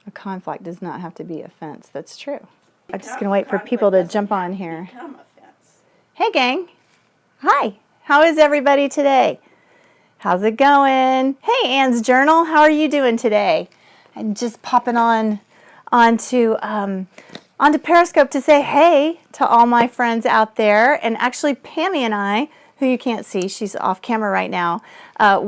A conflict does not have to be a fence. That's true. I'm just going to wait for people to jump on here. Hey, gang. Hi. How is everybody today? How's it going? Hey, Anne's Journal. How are you doing today? I'm just popping onto Periscope to say hey to all my friends out there. And actually, Pammy and I, who you can't see, she's off camera right now, her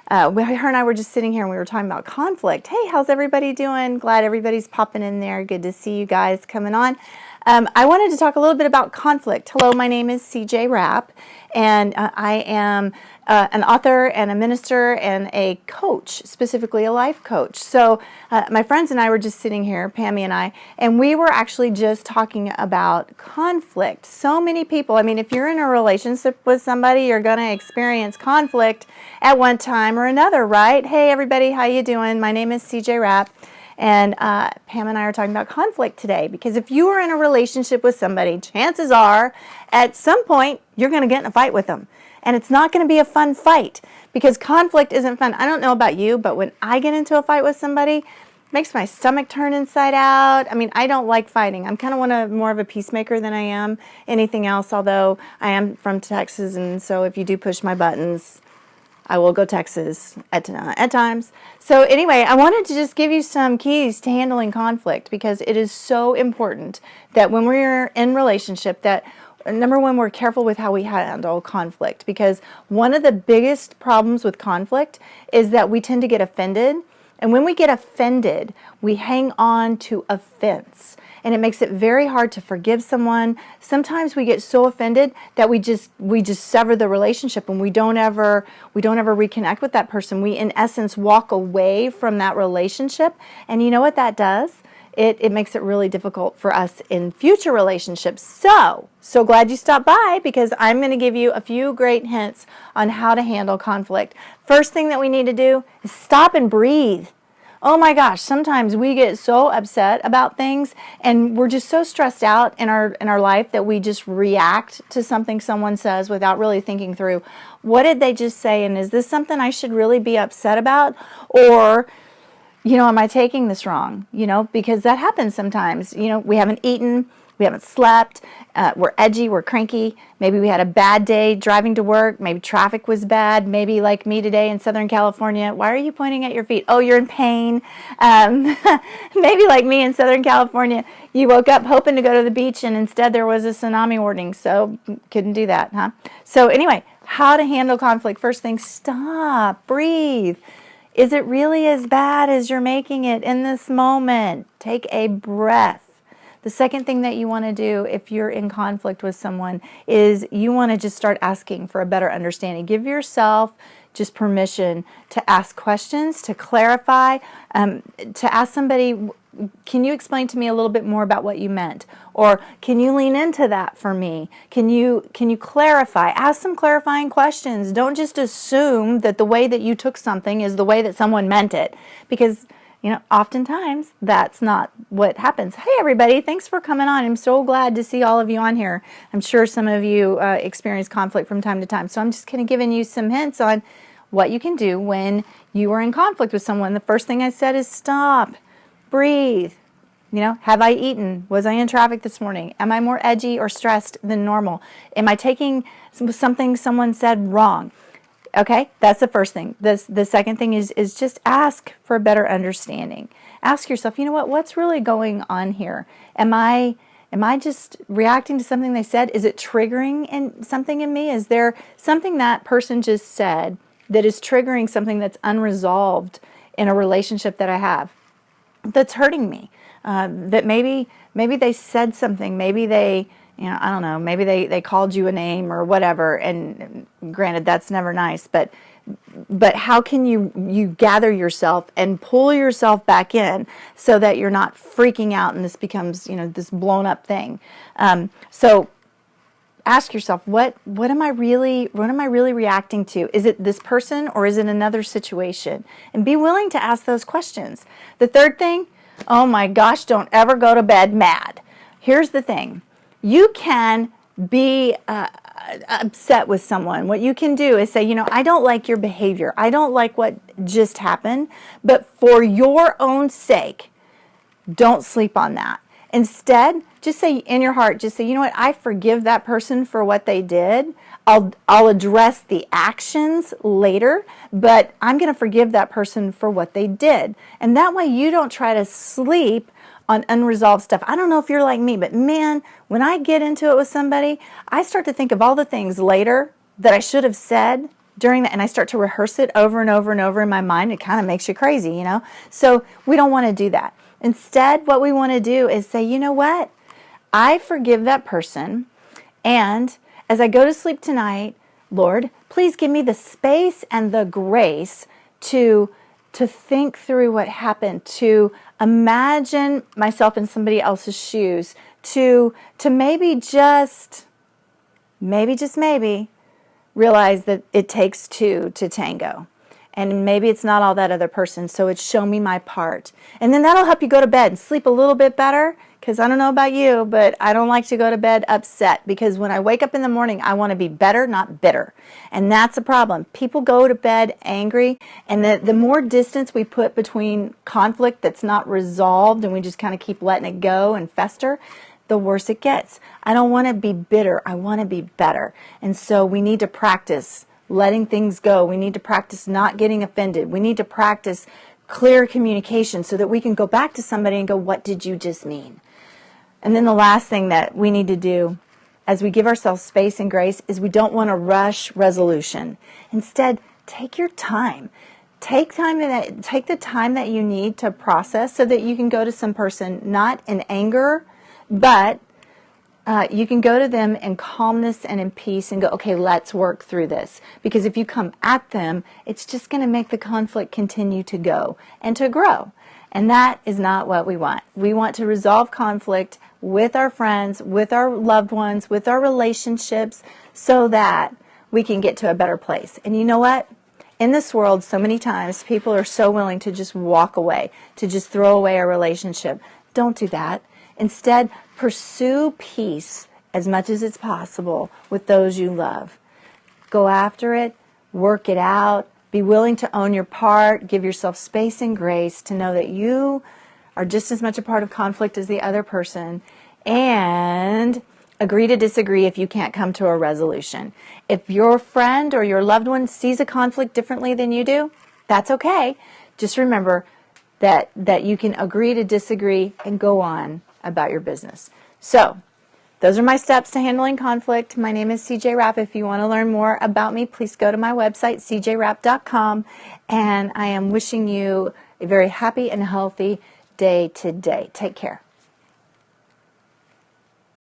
and I were just sitting here and we were talking about conflict. Hey, how's everybody doing? Glad everybody's popping in there. Good to see you guys coming on. I wanted to talk a little bit about conflict. Hello, my name is CJ Rapp, and I am an author and a minister and a coach, specifically a life coach. So my friends and I were just sitting here, Pammy and I, and we were actually just talking about conflict. So many people, I mean, if you're in a relationship with somebody, you're going to experience conflict at one time or another, right? Hey, everybody, how you doing? My name is CJ Rapp. And Pam and I are talking about conflict today, because if you are in a relationship with somebody, chances are at some point you're going to get in a fight with them. And it's not going to be a fun fight, because conflict isn't fun. I don't know about you, but when I get into a fight with somebody, it makes my stomach turn inside out. I mean, I don't like fighting. I'm kind of more of a peacemaker than I am anything else, although I am from Texas, and so if you do push my buttons, I will go Texas at times. So anyway, I wanted to just give you some keys to handling conflict, because it is so important that when we're in relationship, that number one, we're careful with how we handle conflict, because one of the biggest problems with conflict is that we tend to get offended. And when we get offended, we hang on to offense. And it makes it very hard to forgive someone. Sometimes we get so offended that we just sever the relationship, and we don't ever reconnect with that person. We, in essence, walk away from that relationship. And you know what that does? It makes it really difficult for us in future relationships. So glad you stopped by, because I'm going to give you a few great hints on how to handle conflict. First thing that we need to do is stop and breathe. Oh my gosh, sometimes we get so upset about things, and we're just so stressed out in our life that we just react to something someone says without really thinking through, what did they just say, and is this something I should really be upset about? Or, am I taking this wrong? Because that happens sometimes. We haven't eaten, we haven't slept, we're edgy, we're cranky. Maybe we had a bad day driving to work. Maybe traffic was bad. Maybe like me today in Southern California. Why are you pointing at your feet? Oh, you're in pain. Maybe like me in Southern California, you woke up hoping to go to the beach, and instead there was a tsunami warning, so couldn't do that, huh? So anyway, how to handle conflict. First thing, stop, breathe. Is it really as bad as you're making it in this moment? Take a breath. The second thing that you want to do if you're in conflict with someone is you want to just start asking for a better understanding. Give yourself just permission to ask questions, to clarify, to ask somebody, can you explain to me a little bit more about what you meant? Or can you lean into that for me? Can you clarify? Ask some clarifying questions. Don't just assume that the way that you took something is the way that someone meant it, because oftentimes that's not what happens. Hey, everybody, thanks for coming on. I'm so glad to see all of you on here. I'm sure some of you experience conflict from time to time. So I'm just kind of giving you some hints on what you can do when you are in conflict with someone. The first thing I said is stop, breathe. Have I eaten? Was I in traffic this morning? Am I more edgy or stressed than normal? Am I taking something someone said wrong? Okay, that's the first thing. The second thing is just ask for a better understanding. Ask yourself, what's really going on here? Am I just reacting to something they said? Is it triggering something in me? Is there something that person just said that is triggering something that's unresolved in a relationship that I have, that's hurting me? That maybe they said something, maybe they, I don't know, maybe they called you a name or whatever, and granted, that's never nice, but how can you gather yourself and pull yourself back in so that you're not freaking out and this becomes, this blown up thing? So ask yourself, what am I really reacting to? Is it this person or is it another situation? And be willing to ask those questions. The third thing, oh my gosh, don't ever go to bed mad. Here's the thing. You can be upset with someone, what you can do is say, you know, I don't like your behavior. I don't like what just happened, but for your own sake, don't sleep on that. Instead, just say in your heart, just say, you know what, I forgive that person for what they did. I'll address the actions later, but I'm going to forgive that person for what they did. And that way you don't try to sleep on unresolved stuff. I don't know if you're like me, but man, when I get into it with somebody, I start to think of all the things later that I should have said during that, and I start to rehearse it over and over and over in my mind. It kind of makes you crazy, you know? So we don't want to do that. Instead, what we want to do is say, you know what? I forgive that person, and as I go to sleep tonight, Lord, please give me the space and the grace to think through what happened, to imagine myself in somebody else's shoes, to maybe just maybe realize that it takes two to tango. And maybe it's not all that other person, so it's show me my part. And then that'll help you go to bed and sleep a little bit better, because I don't know about you, but I don't like to go to bed upset, because when I wake up in the morning, I want to be better, not bitter. And that's a problem. People go to bed angry, and the more distance we put between conflict that's not resolved and we just kind of keep letting it go and fester, the worse it gets. I don't want to be bitter. I want to be better. And so we need to practice letting things go. We need to practice not getting offended. We need to practice clear communication so that we can go back to somebody and go, what did you just mean? And then the last thing that we need to do as we give ourselves space and grace is we don't want to rush resolution. Instead, take your time. Take the time that you need to process so that you can go to some person not in anger, but you can go to them in calmness and in peace and go, okay, let's work through this. Because if you come at them, it's just going to make the conflict continue to go and to grow. And that is not what we want. We want to resolve conflict with our friends, with our loved ones, with our relationships, so that we can get to a better place. And you know what? In this world, so many times, people are so willing to just walk away, to just throw away a relationship. Don't do that. Instead, pursue peace as much as it's possible with those you love. Go after it, work it out, be willing to own your part, give yourself space and grace to know that you are just as much a part of conflict as the other person, and agree to disagree if you can't come to a resolution. If your friend or your loved one sees a conflict differently than you do, that's okay. Just remember that you can agree to disagree and go on about your business. So, those are my steps to handling conflict. My name is CJ Rapp. If you want to learn more about me, please go to my website, cjrapp.com. And I am wishing you a very happy and healthy day today. Take care.